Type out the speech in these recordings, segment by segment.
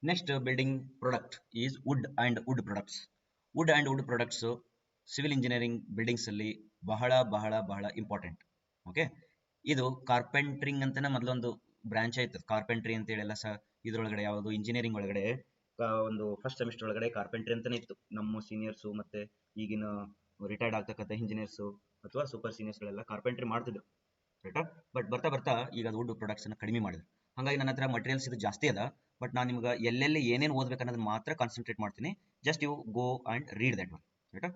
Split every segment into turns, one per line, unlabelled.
Next building product is wood and wood products. Wood and wood products civil engineering buildings ಅಲ್ಲಿ ಬಹಳ ಬಹಳ ಬಹಳ important. Okay, ಇದು ಕಾರ್ಪೆಂಟ್ರಿಂಗ್ ಅಂತಾನೆ ಮೊದಲೊಂದು ಬ್ರಾಂಚ್ ಆಯ್ತು. ಕಾರ್ಪೆಂಟ್ರಿ ಅಂತ ಹೇಳಿ ಎಲ್ಲ ಇದ್ರೊಳಗಡೆ ಯಾವುದು ಇಂಜಿನಿಯರಿಂಗ್ ಒಳಗಡೆ ಒಂದು ಫಸ್ಟ್ ಸೆಮಿಸ್ಟರ್ ಒಳಗಡೆ ಕಾರ್ಪೆಂಟ್ರಿ ಅಂತಾನೆ ಇತ್ತು. ನಮ್ಮ ಸೀನಿಯರ್ಸು ಮತ್ತೆ ಈಗಿನ ರಿಟೈರ್ಡ್ ಆಗ್ತಕ್ಕಂಥ ಇಂಜಿನಿಯರ್ಸು ಅಥವಾ ಸೂಪರ್ ಸೀನಿಯರ್ಸ್ಗಳೆಲ್ಲ ಕಾರ್ಪೆಂಟ್ರಿ ಮಾಡ್ತಿದ್ರು, ರೈಟಾ. ಬಟ್ ಬರ್ತಾ ಬರ್ತಾ ಈಗ ಅದು ವುಡ್ ಪ್ರಾಡಕ್ಟ್ಸ್ ಅನ್ನ ಕಡಿಮೆ ಮಾಡಿದ್ರು. ಹಾಗಾಗಿ ನನ್ನ ಹತ್ರ ಮಟೀರಿಯಲ್ಸ್ ಇದು ಜಾಸ್ತಿ ಅದ, ಬಟ್ ನಾನು ನಿಮ್ಗೆ ಎಲ್ಲೆಲ್ಲಿ ಏನೇನು ಓದ್ಬೇಕು ಅನ್ನೋದನ್ನ ಮಾತ್ರ ಕಾನ್ಸಂಟ್ರೇಟ್ ಮಾಡ್ತೀನಿ. Just you go and read that one, ರೈಟಾ.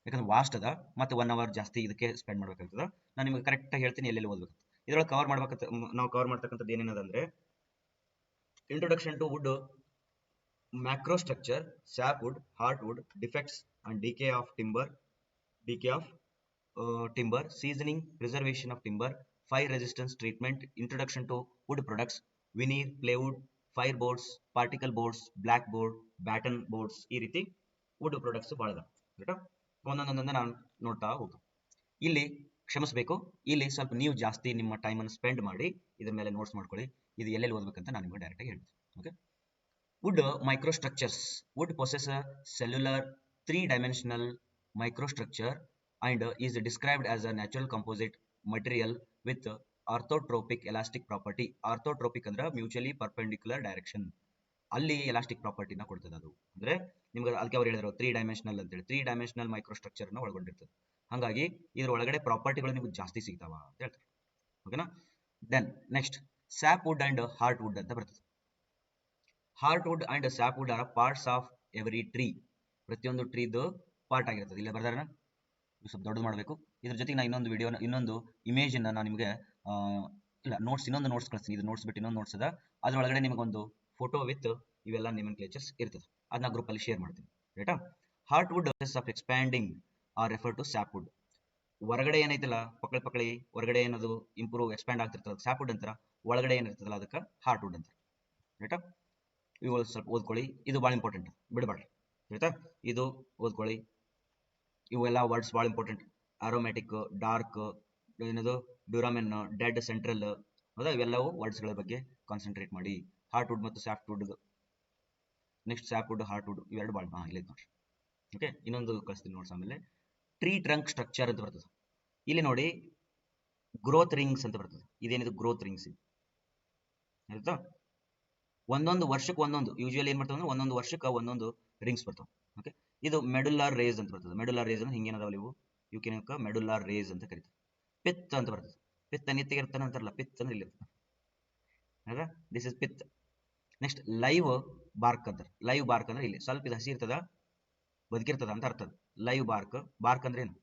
ಯಾಕಂದ್ರೆ ವಾಸ್ಟ್ ಅದ ಮತ್ತೆ 1 hour ಜಾಸ್ತಿ ಇದಕ್ಕೆ ಸ್ಪೆಂಡ್ ಮಾಡ್ಬೇಕಾಗ್ತದ. ನಾನು ನಿಮ್ಗೆ ಕರೆಕ್ಟ್ ಆಗಿ ಹೇಳ್ತೀನಿ ಎಲ್ಲೆಲ್ಲಿ ಓದ್ಬೇಕು. ಇದ್ರೊಳಗೆ ಕವರ್ ಮಾಡ್ಬೇಕಂತ ನಾವು ಕವರ್ ಮಾಡ್ತಕ್ಕಂಥದ್ದು ಏನೇನದಂದ್ರೆ introduction to wood, macro structure, sap wood, heart wood, defects and decay of timber, seasoning, preservation of timber, fire resistance treatment, introduction to wood products, veneer, plywood, fire boards, particle boards, black board, batten boards, ಈ ರೀತಿ wood products ಭಾಳ ಅದ, ರೈಟಾ. ಒಂದೊಂದೊಂದೊಂದು ನಾನು ನೋಡ್ತಾ ಹೋಗು. ಇಲ್ಲಿ ಕ್ಷಮಿಸಬೇಕು, ಇಲ್ಲಿ ಸ್ವಲ್ಪ ನೀವು ಜಾಸ್ತಿ ನಿಮ್ಮ ಟೈಮನ್ನು ಸ್ಪೆಂಡ್ ಮಾಡಿ ಇದ್ರ ಮೇಲೆ ನೋಟ್ಸ್ ಮಾಡ್ಕೊಳ್ಳಿ. ಇದು ಎಲ್ಲೆಲ್ಲಿ ಓದಬೇಕಂತ ನಾನು ನಿಮಗೆ ಡೈರೆಕ್ಟಾಗಿ ಹೇಳ್ತೀನಿ. Okay, wood microstructures. Wood possess a cellular 3-dimensional microstructure and is described as a natural composite material with orthotropic elastic property. Orthotropic ಅಂದ್ರೆ mutually perpendicular direction. ಅಲ್ಲಿ ಎಲಾಸ್ಟಿಕ್ ಪ್ರಾಪರ್ಟಿನ ಕೊಡ್ತದೆ. ಅದು ಅಂದ್ರೆ ನಿಮ್ಗೆ ಅದಕ್ಕೆ ಅವ್ರು ಹೇಳಿದ್ರು 3-dimensional ಅಂತೇಳಿ. 3-dimensional ಮೈಕ್ರೋಸ್ಟ್ರಕ್ಚರ್ ನ ಒಳಗೊಂಡಿರ್ತದೆ. ಹಾಗಾಗಿ ಇದ್ರ ಒಳಗಡೆ ಪ್ರಾಪರ್ಟಿಗಳು ನಿಮ್ಗೆ ಜಾಸ್ತಿ ಸಿಗ್ತಾವ ಅಂತ ಹೇಳ್ತಾರೆ. ಓಕೆನಾ. Then next sap wood and heart wood ಅಂತ ಬರ್ತದೆ. Heart wood and sap wood are parts of every tree. ಪ್ರತಿಯೊಂದು ಟ್ರೀದು ಪಾರ್ಟ್ ಆಗಿರ್ತದೆ. ಇಲ್ಲೇ ಬರ್ದಾರ, ಸ್ವಲ್ಪ ದೊಡ್ಡದು ಮಾಡಬೇಕು. ಇದ್ರ ಜೊತೆಗೆ ನಾನು ಇನ್ನೊಂದು ವಿಡಿಯೋ, ಇನ್ನೊಂದು ಇಮೇಜ್ ಅನ್ನ ನಾನು ನಿಮಗೆ ಇಲ್ಲ ನೋಟ್ಸ್, ಇನ್ನೊಂದು ನೋಟ್ಸ್ ಕಳಿಸ್ತೀನಿ. ಇದು ನೋಟ್ಸ್ ಬಿಟ್ಟು ಇನ್ನೊಂದು ನೋಟ್ಸ್ ಅದ, ಅದ್ರೊಳಗಡೆ ನಿಮಗೊಂದು ಫೋಟೋ ವಿತ್ ಇವೆಲ್ಲ ನೇಮನ್ಕ್ಲೇಚರ್ಸ್ ಇರ್ತದೆ. ಅದನ್ನ ಗ್ರೂಪ್ ಅಲ್ಲಿ ಶೇರ್ ಮಾಡ್ತೀನಿ, ರೈಟಾ. Heart wood of expanding or refer to sap wood. ಹೊರಗಡೆ ಏನೈತಲ್ಲ ಪಕ್ಕಳಿ ಹೊರಗಡೆ ಏನದು ಇಂಪ್ರೂವ್ ಎಕ್ಸ್ಪ್ಯಾಂಡ್ ಆಗ್ತಿರ್ತದೆ ಸ್ಯಾಪ್ ವುಡ್ ಅಂತಾರ. ಒಳಗಡೆ ಏನಿರ್ತದಲ್ಲ ಅದಕ್ಕೆ ಹಾರ್ಟ್ ವುಡ್ ಅಂತಾರೆ, ರೈಟಾ. ಇವು ಸ್ವಲ್ಪ ಓದ್ಕೊಳ್ಳಿ, ಇದು ಭಾಳ ಇಂಪಾರ್ಟೆಂಟ್, ಬಿಡಬೇಡ್ರಿ, ಆಯ್ತಾ. ಇದು ಓದ್ಕೊಳ್ಳಿ, ಇವೆಲ್ಲ ವರ್ಡ್ಸ್ ಭಾಳ ಇಂಪಾರ್ಟೆಂಟ್. ಆರೋಮ್ಯಾಟಿಕ್, ಡಾರ್ಕ್, ಏನದು ಡ್ಯೂರಾಮೆನ್, ಡೆಡ್, ಸೆಂಟ್ರಲ್, ಹೌದಾ, ಇವೆಲ್ಲವೂ ವರ್ಡ್ಸ್ಗಳ ಬಗ್ಗೆ ಕಾನ್ಸಂಟ್ರೇಟ್ ಮಾಡಿ. ಹಾರ್ಟ್ ವುಡ್ ಮತ್ತು sap wood, next sap wood, heart wood ಇವೆರಡು ಭಾಳ ಇಲ್ಲ ನೋಡ್ರಿ. ಓಕೆ, ಇನ್ನೊಂದು ಕಳಿಸ್ತೀನಿ ನೋಡ್ಸ್. ಆಮೇಲೆ ಟ್ರೀ ಟ್ರಂಕ್ ಸ್ಟ್ರಕ್ಚರ್ ಅಂತ ಬರ್ತದೆ. ಇಲ್ಲಿ ನೋಡಿ ಗ್ರೋತ್ ರಿಂಗ್ಸ್ ಅಂತ ಬರ್ತದೆ. ಇದೇನಿದು ಗ್ರೋತ್ ರಿಂಗ್ಸ್, ಆಯ್ತಾ. ಒಂದೊಂದು ವರ್ಷಕ್ಕೆ ಒಂದೊಂದು, ಯೂಶುವಲಿ ಏನ್ ಮಾಡ್ತಾವೆ ಅಂದ್ರೆ ಒಂದೊಂದು ವರ್ಷಕ್ಕೆ ಒಂದೊಂದು ರಿಂಗ್ಸ್ ಬರ್ತಾವೆ. ಓಕೆ, ಇದು ಮೆಡುಲಾರ್ ರೇಸ್ ಅಂತ ಬರ್ತದೆ. ಮೆಡುಲಾರ್ ರೇಸ್ ಅಂದ್ರೆ ಹಿಂಗೇನದಾವಲ್ಲ ಇವು, ಇವಕ್ಕೆ ಮೆಡುಲಾರ್ ರೇಸ್ ಅಂತ ಕರೀತಾರೆ. ಪಿತ್ ಅಂತ ಬರ್ತದೆ. ಪಿತ್ತ ನಿತ್ತಿಗಿರ್ತಾನೆ ಅಂತಾರಲ್ಲ, ಪಿತ್ ಅಂದ್ರೆ ಇಲ್ಲಿ ಇರ್ತದೆ, this is pith. Next live bark ಅಂತಾರೆ. ಲೈವ್ ಬಾರ್ಕ್ ಅಂದ್ರೆ ಇಲ್ಲಿ ಸ್ವಲ್ಪ ಇದು ಹಸಿ ಇರ್ತದ, ಬದುಕಿರ್ತದ ಅಂತ ಅರ್ಥ. Live bark. ಬಾರ್ಕ್ ಅಂದ್ರೆ ಏನು?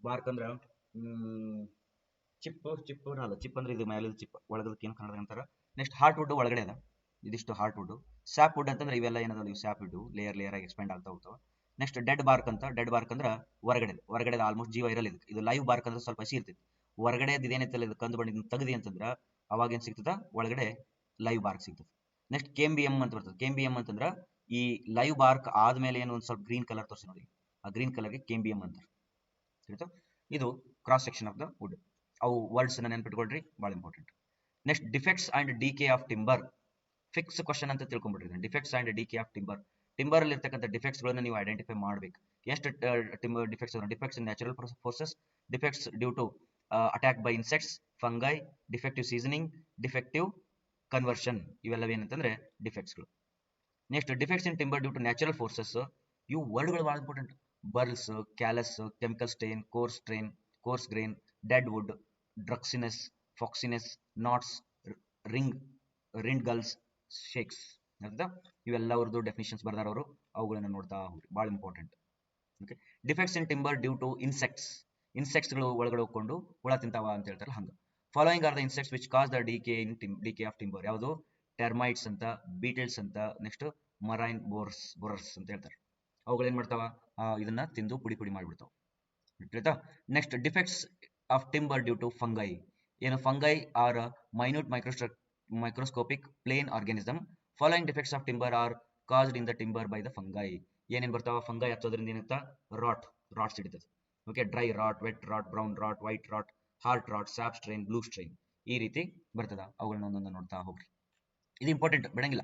ಬಾರ್ಕ್ ಅಂದ್ರೆ ಚಿಪ್ ಅಲ್ಲ, ಚಿಪ್ ಅಂದ್ರೆ ಇದು ಮೇಲೆ ಚಿಪ್, ಒಳಗದಕ್ಕೆ ಏನು ಕನ್ನಡ ಅಂತಾರ. ನೆಕ್ಸ್ಟ್ ಹಾರ್ಟ್ ವುಡ್ ಒಳಗಡೆ ಅದ, ಇದಿಷ್ಟು ಹಾರ್ಟ್ ವುಡ್. ಸ್ಯಾಪ್ ವುಡ್ ಅಂತಂದ್ರೆ ಇವೆಲ್ಲ ಏನದ ಇವು ಸ್ಯಾಪ್ ವುಡ್, ಲೇಯರ್ ಲೇಯರ್ ಆಗಿ ಎಕ್ಸ್ಪೆಂಡ್ ಆಗ್ತಾ ಹೋಗ್ತಾವ. ನೆಕ್ಸ್ಟ್ ಡೆಡ್ ಬಾರ್ಕ್ ಅಂತ. ಡೆಡ್ ಬಾರ್ಕ್ ಅಂದ್ರೆ ಹೊರಗಡೆ ಆಲ್ಮೋಸ್ಟ್ ಜೀವ ಇರಲ್ಲ ಇದಕ್ಕೆ. ಇದು ಲೈವ್ ಬಾರ್ಕ್ ಅಂದ್ರೆ ಸ್ವಲ್ಪ ಹಸಿ ಇರ್ತೈತಿ. ಹೊರಗಡೆ ಇದೇನೈತಲ್ಲ ಇದು ಕಂದು ಬಣ್ಣ ತೆಗದಿ ಅಂತಂದ್ರೆ ಅವಾಗ ಏನ್ ಸಿಗ್ತದ, ಒಳಗಡೆ ಲೈವ್ ಬಾರ್ಕ್ ಸಿಗ್ತದೆ. ನೆಕ್ಸ್ಟ್ ಕೆಂಬಿಯಂ ಅಂತ ಬರ್ತದೆ. ಕೆಂಬಿಯಂ ಅಂತಂದ್ರೆ ಈ ಲೈವ್ ಬಾರ್ಕ್ ಆದ್ಮೇಲೆ ಏನು ಒಂದು ಸ್ವಲ್ಪ ಗ್ರೀನ್ ಕಲರ್ ತೋರಿಸಿ ನೋಡಿ, ಆ ಗ್ರೀನ್ ಕಲರ್ಗೆ ಕೆಂಬಿಯಂ ಅಂತಾರೆ. ಇದು cross section of the wood. ಅವು ವರ್ಡ್ಸ್ ನೆನ್ಪಿಟ್ಕೊಳ್ರಿ, ಭಾಳ important. Next defects and decay of timber. Fix question ಅಂತ ತಿಳ್ಕೊಂಡ್ಬಿಡ್ರಿ. Defects and decay of timber. Timber ಅಲ್ಲಿ ಇರ್ತಕ್ಕಂಥ ಡಿಫೆಕ್ಟ್ಸ್ ಗಳನ್ನ ನೀವು ಐಡೆಂಟಿಫೈ ಮಾಡಬೇಕು. ಎಷ್ಟು timber defects? Defects in natural forces, defects due to attack by insects, fungi, defective seasoning, defective conversion, ಇವೆಲ್ಲವೂ ಏನಂತಂದ್ರೆ ಡಿಫೆಕ್ಟ್ಸ್ಗಳು. Next defects in timber due to natural forces. ಇವು ವರ್ಡ್ಗಳು ಭಾಳ important. ಬರ್ಲ್ಸ್, callus, chemical stain, coarse grain, dead wood, druxiness, foxiness, knots, rind galls, shakes. ಇವೆಲ್ಲವರದ್ದು definitions ಬರ್ದಾರ ಅವರು, ಅವುಗಳನ್ನ ನೋಡ್ತಾ ಹೋಗ್ರಿ, ಭಾಳ important. Okay, defects in timber due to ಇನ್ಸೆಕ್ಟ್ಸ್ಗಳು ಒಳಗಡೆ ಹೋಗ್ಕೊಂಡು ಹುಳ ತಿಂತಾವ ಅಂತ ಹೇಳ್ತಾರೆ. ಹಂಗ following are the insects which cause the decay of timber. ಯಾವುದು? ಟರ್ಮೈಟ್ಸ್ ಅಂತ, ಬೀಟಲ್ಸ್ ಅಂತ, ನೆಕ್ಸ್ಟ್ ಮರೈನ್ ಬೋರರ್ಸ್ ಅಂತ ಹೇಳ್ತಾರೆ. ಅವುಗಳು ಏನ್ ಮಾಡ್ತಾವ, ಇದನ್ನ ತಿಂದು ಪುಡಿ ಮಾಡಿಬಿಡ್ತಾವ, ಆಯ್ತಾ. Next defects of timber due to fungi. ಏನು fungi are minute microscopic plant organism. Following defects of timber are caused in the timber by the fungi. ಏನೇನ್ ಬರ್ತಾವ? ಫಂಗೈ ಹಚ್ಚೋದ್ರಿಂದ ಏನಂತ? ರಾಟ್ಸ್ ಹಿಡಿತದೆ. Okay, dry rot, wet rot, brown rot, white rot, heart rot, sap stain, blue stain, ಈ ರೀತಿ ಬರ್ತದ. ಅವುಗಳನ್ನ ಒಂದೊಂದು ನೋಡ್ತಾ ಹೋಗ್ರಿ. ಇದು ಇಂಪಾರ್ಟೆಂಟ್, ಬಿಡಂಗಿಲ್ಲ.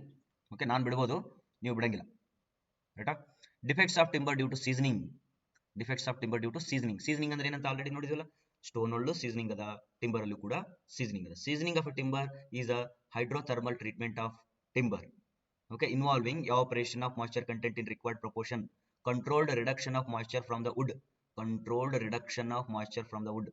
ಓಕೆ, ನಾನು ಬಿಡ್ಬೋದು, ನೀವು ಬಿಡಂಗಿಲ್ಲ, ರೈಟಾ. Defects of timber due to seasoning. Defects of timber due to seasoning. Seasoning ಅಂದ್ರೆ ಏನಂತ ಆಲ್ರೆಡಿ ನೋಡಿದ್ವಲ್ಲ, ಸ್ಟೋನ್ ಒಳ್ಳು ಸೀಸನಿಂಗ್ ಅದ, ಟಿಂಬರ್ ಅಲ್ಲೂ ಕೂಡ ಸೀಸನಿಂಗ್ ಅದ. Seasoning of a timber is a hydrothermal treatment of timber, okay, involving evaporation of moisture content in required proportion, controlled reduction of moisture from the wood, controlled reduction of moisture from the wood.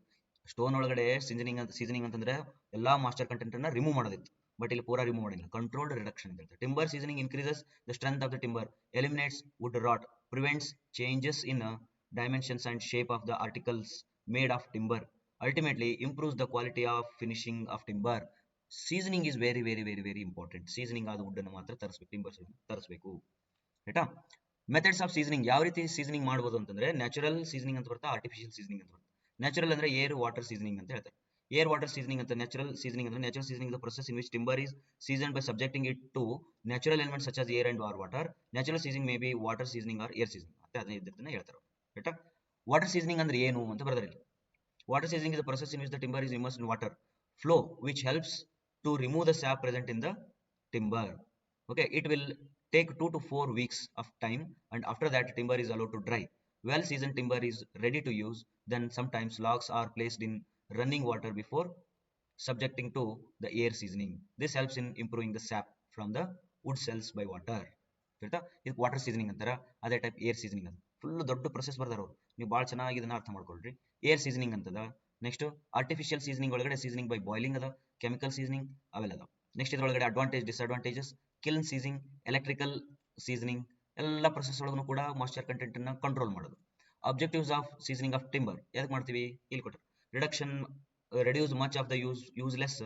Stone ಒಳಗಡೆ seasoning ಅಂತಂದ್ರೆ ಎಲ್ಲಾ moisture content ಅನ್ನ remove ಮಾಡೋದಿತ್ತು, but ಇಲ್ಲಿ ಪೂರಾ remove ಮಾಡಿಲ್ಲ, controlled reduction ಅಂತ ಹೇಳ್ತಾರೆ. Timber seasoning increases the strength of the timber, eliminates wood rot, prevents changes in dimensions and shape of the articles made of timber, ultimately improves the quality of finishing of timber. Seasoning is very very very very important. Seasoning ಆದ wood ಅನ್ನು ಮಾತ್ರ ತರಿಸಬೇಕು, ಟಿಂಬರ್ಸ್ ತರಿಸಬೇಕು, ಆಯ್ತಾ. Methods of seasoning, ಯಾವ ರೀತಿ seasoning ಮಾಡಬಹುದು ಅಂತಂದ್ರೆ natural seasoning ಅಂತ ಬರುತ್ತೆ, ಆರ್ಟಿಫಿಷಿಯಲ್ ಸೀಸನಿಂಗ್ ಅಂತ ಬರುತ್ತೆ. ನ್ಯಾಚುರಲ್ ಅಂದ್ರೆ ಏರ್ ವಾಟರ್ ಸೀಸನಿಂಗ್ ಅಂತ ಹೇಳ್ತಾರೆ. ಏರ್ ವಾಟರ್ ಸೀಸನಿಂಗ್ ಅಂತ. ನ್ಯಾಚುರಲ್ ಸೀಸನಿಂಗ್ ಅಂದ್ರೆ natural seasoning the process in which timber is seasoned by subjecting it to natural elements such as air and or water. Natural seasoning may be water seasoning or air seasoning ಅಂತ ಅದನ್ನ ಇದ್ರದನ್ನ ಹೇಳ್ತಾರೆ, ಆಯ್ತಾ. Water seasoning ಅಂದ್ರೆ ಏನು ಅಂತ ಬರ್ತಾರೆ ಇಲ್ಲಿ. Water seasoning is the process in which the timber is immersed in water flow, which helps to remove the sap present in the timber. Okay, it will take 2 to 4 weeks of time, and after that timber is allowed to dry. Well seasoned timber is ready to use. Then sometimes logs are placed in running water before subjecting to the air seasoning. This helps in improving the sap from the wood cells by water. ಇದು water seasoning ಅಂತಾರ, ಅದೇ type air seasoning ಅಂತ. Full ದೊಡ್ಡ process ಬರ್ದಾರ ಅವರು, ನೀವು ಭಾಳ ಚೆನ್ನಾಗಿ ಇದನ್ನ ಅರ್ಥ ಮಾಡ್ಕೊಳ್ರಿ. ಏರ್ ಸೀಸನಿಂಗ್ ಅಂತದ. ನೆಕ್ಸ್ಟ್ ಆರ್ಟಿಫಿಷಿಯಲ್ ಸೀಸನಿಂಗ್ ಒಳಗಡೆ ಸೀಸನಿಂಗ್ ಬೈ ಬಾಯ್ಲಿಂಗ್ ಅದ, ಕೆಮಿಕಲ್ ಸೀಸನಿಂಗ್ ಅವೆಲ್ಲ ಅದ. ನೆಕ್ಸ್ಟ್ ಇದ್ರೊಳಗಡೆ advantage disadvantages, kiln seasoning, electrical seasoning, ಎಲ್ಲ ಪ್ರೊಸೆಸ್ ಒಳಗೂ ಕೂಡ ಮಾಯಿಶ್ಚರ್ ಕಂಟೆಂಟ್ ಅನ್ನ ಕಂಟ್ರೋಲ್ ಮಾಡೋದು. Objectives of seasoning of timber ಯಾಕೆ ಮಾಡ್ತೀವಿ ಇಲ್ಲಿ ಕೊಟ್ಟರು. Reduction, reduce much of the useless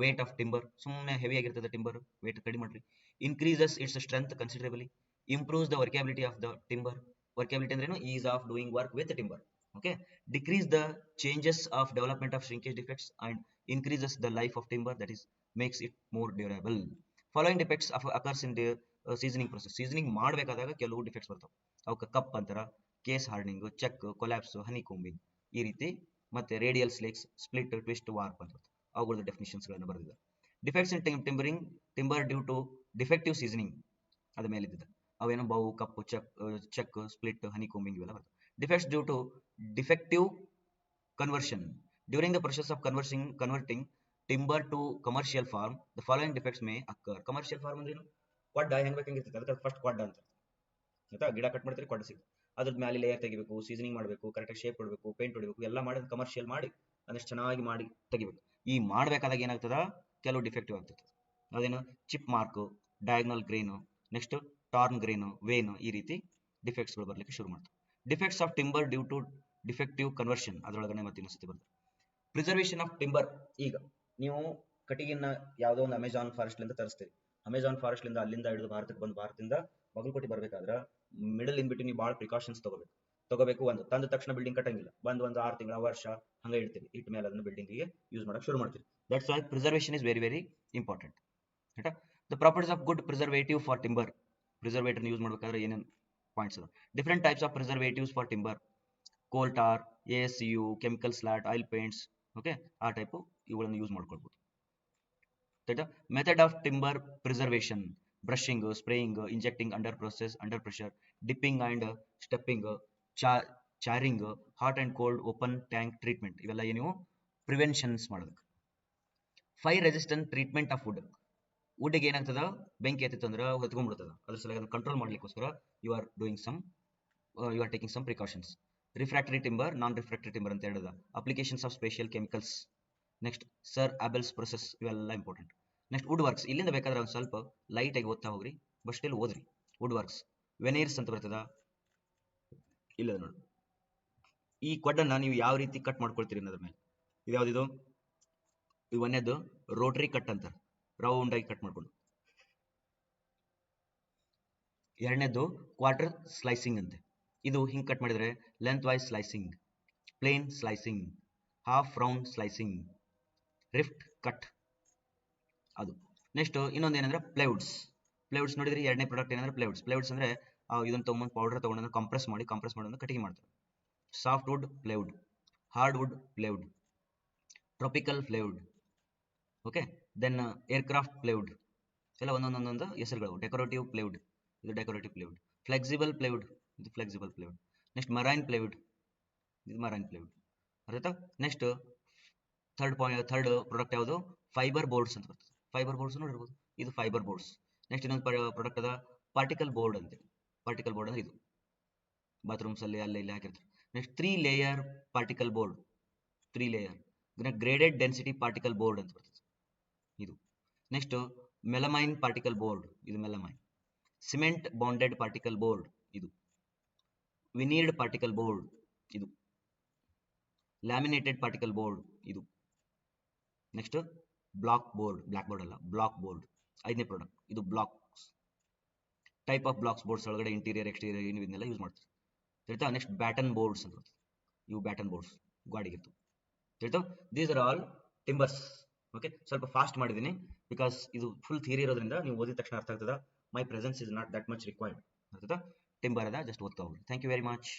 wait of timber, ಸುಮ್ಮನೆ ಹೆವಿ ಆಗಿರ್ತದೆ ಟಿಂಬರ್, ವೇಟ್ ಕಡಿಮೆ ಮಾಡ್ರಿ. Increases its strength considerably, improves the workability of the timber. Workability ಅಂದ್ರೇನು, ease of doing work with timber. Okay, decrease the changes of development of shrinkage defects and increases the life of timber, that is makes it more durable. Following defects of occurs in the seasoning process. Seasoning ಮಾಡಬೇಕಾದಾಗ ಕೆಲವು defects ಬರ್ತಾವೆ, ಅವಕ್ಕೆ cup ಅಂತಾರ, case hardening, check, collapse, honeycombing ಈ ರೀತಿ, ಮತ್ತೆ radial shakes, split, twist, warp ಅಂತ ಅವುಗಳ ಡೆಫಿನಿಷನ್ಸ್ ಗಳನ್ನು ಬರೆದಿದ್ದಾರೆ. Defects in timbering, timber due to defective seasoning ಅದ ಮೇಲೆ ಇದ್ದಿದ್ದ ಅವೇನೋ bow, cup, check, split, honeycombing ಇವೆಲ್ಲ ಬರ್ತವೆ. Defects due to defective conversion. During the process of converting timber to commercial farm, the following defects may occur. Commercial farm ಅಂದ್ರೆ ಏನು, Quad ಹೆಂಗ್ ಬೇಕಂಗಿರ್ತದೆ, ಅದಕ್ಕೆ ಫಸ್ಟ್ ಕ್ವಾಡ್ ಅಂತ, ಆಯ್ತಾ. ಗಿಡ ಕಟ್ ಮಾಡ್ತಾರೆ, ಕ್ವಾಡ್ ಸಿಗುತ್ತೆ, ಅದ್ರದ್ದು ಮೇಲೆ ಲೇಯರ್ ತೆಗಿಬೇಕು, ಸೀಸನಿಂಗ್ ಮಾಡಬೇಕು, ಕರೆಕ್ಟಾಗಿ ಶೇಪ್ ಹೊಡಬೇಕು, ಪೇಂಟ್ ಹೊಡಬೇಕು, ಎಲ್ಲ ಮಾಡಿ ಕಮರ್ಷಿಯಲ್ ಮಾಡಿ ಅದಷ್ಟು ಚೆನ್ನಾಗಿ ಮಾಡಿ ತೆಗಿಬೇಕು. ಈ ಮಾಡಬೇಕಾದಾಗ ಏನಾಗ್ತದ, ಕೆಲವು ಡಿಫೆಕ್ಟಿವ್ ಆಗ್ತದೆ. ಅದೇನು, chip mark, diagonal grain, next torn grain, wane, ಈ ರೀತಿ ಡಿಫೆಕ್ಟ್ಸ್ಗಳು ಬರಲಿಕ್ಕೆ ಶುರು ಮಾಡ್ತವೆ. Defects of timber due to defective conversion, ಅದರೊಳಗಡೆ ಮತ್ತೆ ಇನ್ನೊಂದ್ಸತಿ ಬರ್ತದೆ. Preservation of timber. ಈಗ ನೀವು ಕಟ್ಟಿಗೆನ ಯಾವುದೋ ಒಂದು ಅಮೆಜಾನ್ ಫಾರೆಸ್ಟ್ ಲಿಂದ ತರಿಸ್ತೀರಿ. ಅಮೆಜಾನ್ ಫಾರೆಸ್ಟ್ ಲಿಂದ ಅಲ್ಲಿಂದ ಹಿಡಿದು ಭಾರತಕ್ಕೆ ಬಂದು ಭಾರತದಿಂದ ಬಾಗಲಕೋಟೆ ಬರ್ಬೇಕಾದ್ರೆ ಮಿಡಲ್ ಇನ್ ಬಿಟ್ಟು ನೀವು ಭಾಳ ಪ್ರಿಕಾಷನ್ಸ್ ತಗೋಬೇಕು. ಒಂದು ತಂದ ತಕ್ಷಣ ಬಿಲ್ಡಿಂಗ್ ಕಟ್ಟಂಗಿಲ್ಲ, ಬಂದು ಒಂದು 6 ತಿಂಗಳ ವರ್ಷ ಹಂಗೆ ಇಡ್ತೀವಿ, ಇಟ್ಟ ಮೇಲೆ ಅದನ್ನು ಬಿಲ್ಡಿಂಗಿಗೆ ಯೂಸ್ ಮಾಡಕ್ಕೆ ಶುರು ಮಾಡ್ತೀವಿ. That's why preservation is very very important, ಆಯ್ತಾ. The properties of good preservative for timber. Preservative use ಮಾಡಬೇಕಾದ್ರೆ ಏನೇನು ಪಾಯಿಂಟ್ಸ್ ಅದ. Different types of preservatives for timber, coal tar, ASU, chemical salt, oil paints, okay, ಆ type ಇವುಗಳನ್ನು use ಮಾಡ್ಕೊಳ್ಬೋದು. Method of timber preservation, brushing, spraying, injecting under pressure, dipping and steeping, charring, hot and cold open tank treatment, ಇವೆಲ್ಲ ಏನು preventions ಮಾಡೋದಕ್ಕೆ. Fire resistant treatment of wood. ವುಡ್ಗೆ ಏನಾಗ್ತದ, ಬೆಂಕಿ ಎತ್ತಿತ್ತು ಅಂದ್ರೆ ಹೊತ್ಕೊಂಡ್ಬಿಡ್ತದ, ಅದ್ರ ಸಲ ಅದನ್ನು ಕಂಟ್ರೋಲ್ ಮಾಡ್ಲಿಕ್ಕೋಸ್ಕರ you are taking some precautions. Refractory timber, non refractory timber ಅಂತ ಹೇಳಿದ. Applications of special chemicals, next sir Abel's process, ಇವೆಲ್ಲ ಇಂಪಾರ್ಟೆಂಟ್. ನೆಕ್ಸ್ಟ್ ವುಡ್ ವರ್ಕ್ಸ್, ಇಲ್ಲಿಂದ ಬೇಕಾದ್ರೆ ಒಂದು ಸ್ವಲ್ಪ ಲೈಟ್ ಆಗಿ ಓದ್ತಾ ಹೋಗ್ರಿ, ಬಟ್ ಸ್ಟಿಲ್ ಓದ್ರಿ. ವುಡ್ ವರ್ಕ್ಸ್, ವೆನೀರ್ಸ್ ಅಂತ ಬರ್ತದ, ಇಲ್ಲ ನೋಡಿ. ಈ ಕೊಡ್ಡನ್ನ ನೀವು ಯಾವ ರೀತಿ ಕಟ್ ಮಾಡ್ಕೊಳ್ತೀರಿ ಅನ್ನೋದ್ರ ಮೇಲೆ. ಇದು ಯಾವ್ದಿದು, ಇದು ಒಂದೇದು ರೋಟರಿ ಕಟ್ ಅಂತ, ರೌಂಡ್ ಆಗಿ ಕಟ್ ಮಾಡ್ಕೊಂಡು. ಎರಡನೇದು ಕ್ವಾರ್ಟರ್ ಸ್ಲೈಸಿಂಗ್ ಅಂತೆ, ಇದು ಹಿಂಗ್ ಕಟ್ ಮಾಡಿದ್ರೆ length wise slicing, plain slicing, half round slicing, rift cut ಅದು. ನೆಕ್ಸ್ಟ್ ಇನ್ನೊಂದು ಏನಂದ್ರೆ ಪ್ಲೈವುಡ್ಸ್. ಪ್ಲೈವುಡ್ಸ್ ನೋಡಿದ್ರೆ ಎರಡನೇ ಪ್ರಾಡಕ್ಟ್ ಏನಂದ್ರೆ ಪ್ಲೈವುಡ್ಸ್. ಪ್ಲೈವುಡ್ಸ್ ಅಂದ್ರೆ ಇದನ್ನ ತಗೊಂಡು ಪೌಡರ್ ತಗೊಂಡು ಕಂಪ್ರೆಸ್ ಮಾಡಿ ಕಟಿಂಗ್ ಮಾಡ್ತಾರೆ. Soft wood plywood, hard wood plywood, tropical plywood, okay. Then aircraft plywood, ಎಲ್ಲ ಒಂದೊಂದೊಂದೊಂದು ಹೆಸರುಗಳು. ಡೆಕೋರೇಟಿವ್ ಪ್ಲೇವುಡ್, ಇದು ಡೆಕೋರೇಟಿವ್ ಪ್ಲೇವುಡ್. ಫ್ಲೆಕ್ಸಿಬಲ್ ಪ್ಲೇವುಡ್, ಇದು flexible plywood. Next marine plywood, ಇದು ಮರೈನ್ ಪ್ಲೇವುಡ್. ಅರ್ಥ. ನೆಕ್ಸ್ಟ್ ಥರ್ಡ್ ಪ್ರಾಡಕ್ಟ್ ಯಾವುದು? ಫೈಬರ್ ಬೋರ್ಡ್ಸ್ ಅಂತ ಬರ್ತದೆ. ಫೈಬರ್ ಬೋರ್ಡ್ಸ್ ನೋಡಿರ್ಬೋದು, ಇದು ಫೈಬರ್ ಬೋರ್ಡ್ಸ್. ನೆಕ್ಸ್ಟ್ ಇನ್ನೊಂದು ಪ್ರಾಡಕ್ಟ್ ಅದ ಪಾರ್ಟಿಕಲ್ ಬೋರ್ಡ್ ಅಂತೇಳಿ. ಪಾರ್ಟಿಕಲ್ ಬೋರ್ಡ್ ಅಂದ್ರೆ ಇದು ಬಾತ್ರೂಮ್ಸ್ ಅಲ್ಲಿ ಅಲ್ಲೇ ಇಲ್ಲಿ ಹಾಕಿರ್ತಾರೆ. Next 3 layer particle board, 3 layer. Graded density particle board ಅಂತ ಬರ್ತದೆ ಇದು. ನೆಕ್ಸ್ಟ್ ಮೆಲಮೈನ್ ಪಾರ್ಟಿಕಲ್ ಬೋರ್ಡ್, ಇದು melamine. Cement bonded particle board, ಇದು ವಿನೀರ್ಡ್ ಪಾರ್ಟಿಕಲ್ ಬೋರ್ಡ್, ಇದು ಲ್ಯಾಮಿನೇಟೆಡ್ ಪಾರ್ಟಿಕಲ್ ಬೋರ್ಡ್, ಇದು. Next block board, block board ಅಲ್ಲ, ಬ್ಲಾಕ್ ಬೋರ್ಡ್. 5ನೇ product ಇದು blocks. Type of blocks boards ಒಳಗಡೆ ಇಂಟೀರಿಯರ್ ಎಕ್ಸ್ಟೀರಿಯರ್ ಇದನ್ನೆಲ್ಲ ಯೂಸ್ ಮಾಡ್ತಾರೆ. ತಿಳಿತಾ? ನೆಕ್ಸ್ಟ್ ಬ್ಯಾಟನ್ ಬೋರ್ಡ್ಸ್ ಅಂತ ಬರ್ತದೆ, ಇವು ಬ್ಯಾಟನ್ ಬೋರ್ಡ್ಸ್ ಗಾಡಿಗಿತ್ತು. ತಿಳಿತಾ? These are all timbers. Okay, ಸ್ವಲ್ಪ ಫಾಸ್ಟ್ ಮಾಡಿದ್ದೀನಿ ಬಿಕಾಸ್ ಇದು ಫುಲ್ ಥಿಯರಿ ಇರೋದ್ರಿಂದ ನೀವು ಓದಿದ ತಕ್ಷಣ ಅರ್ಥ ಆಗ್ತದ. My presence is not that much required. ಅರ್ಥದ? ಟಿಂಬರ್ ಅದ, ಜಸ್ಟ್ ಓದ್ತಾ ಹೋಗಿ. Thank you very much.